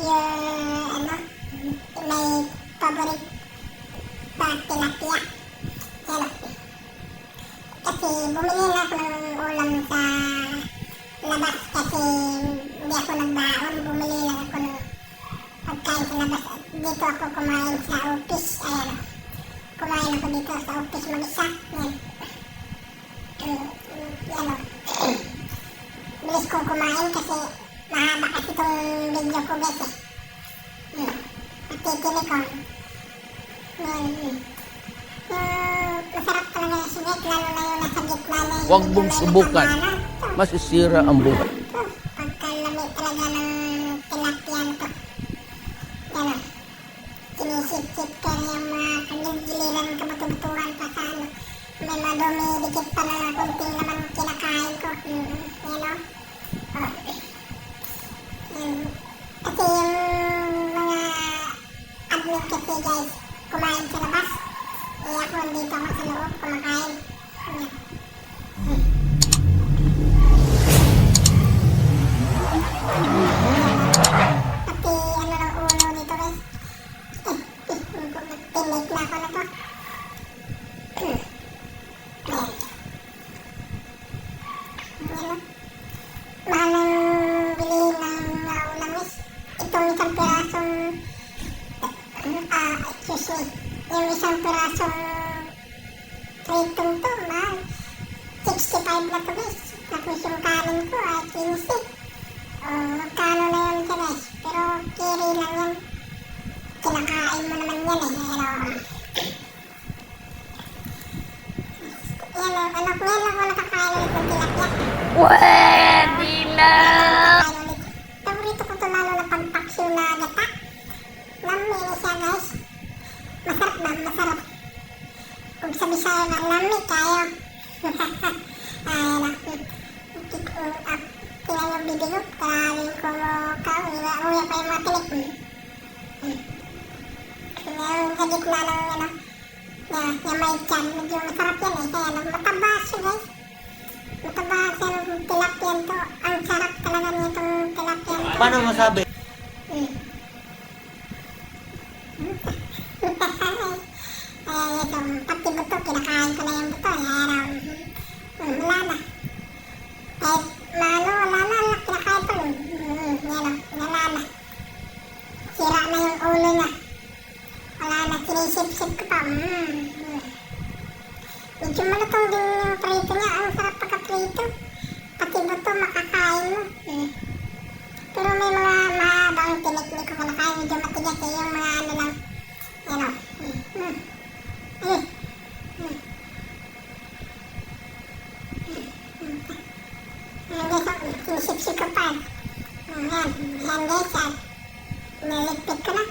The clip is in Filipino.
Your, may favorite na tilapia. Yan. Kasi bumili na ako ng ulam sa labas kasi hindi ako nagbaon. Bumili lang ako ng pagkain sa labas. Dito ako kumain sa office. Ayan. Kumain ako dito sa office mag-isa. Yan. Yan. Bilis kong kumain kasi mahaba kasi itong video ko guys eh. Matitili ko. Masarap talaga yung sugat, lalo na yung nasa gitna na yung Huwag mong subukan. Masisira ang buhay. Pagkalami talaga ng tilapia nito. Yan o. Sinisip-sip ka na yung mga kagiliran ng kabatubutuhan pa sa ano. May madumi, dikit pa na kunting naman kinakain ko. Yan o. Kasi yung mga admin kasi guys, kumain sa labas. Eh ako dito ako sa loob, kumakain. Pati ano ng ulo dito guys. Tinate na ako na to. Mahal ang bilihin ng ulam guys. Itong isang pirasong excuse me, yung isang pirasong tritong to, mahal. 65 na to guys. Tapos yung kanin ko ay 15. Magkano na yun siya guys. Pero kiri lang yan. Kinakain mo naman yan eh. Yan o, anak ko yan ako nakakain ulit ng tilapia. Pwede na! Paborito ko ito lalo na pagpaksiw na gata. Lami na siya guys. Masarap ba? Masarap. Kung sa Bisaya na lami kayo. Ayan na. Tingnan yung bibig ko. Karaming ko kauya pa yung mga tinik. Yung sa gitna ng ano. Yung may tiyan. Medyo masarap yan eh. Kaya matabas siya guys. Matabas yung tilapia to. Ang sarap talaga nitong tilapia to. Paano masabi? Pati buto, kinakain ko na yung buto. Wala na. Kahit wala na, kinakain ko. Wala na. Sira na yung ulo niya. Wala na, sinisip-sip ko pa. Medyo malutong din yung prito niya. Ang sarap pagka-prito. Pati buto, makakain mo. Pero may mga mahabang tinik ko kinakain. Medyo matigas eh. Yung mga ano lang. Yan o. Sinisip-sip ko pa. Yan guys. Niligpit ko na.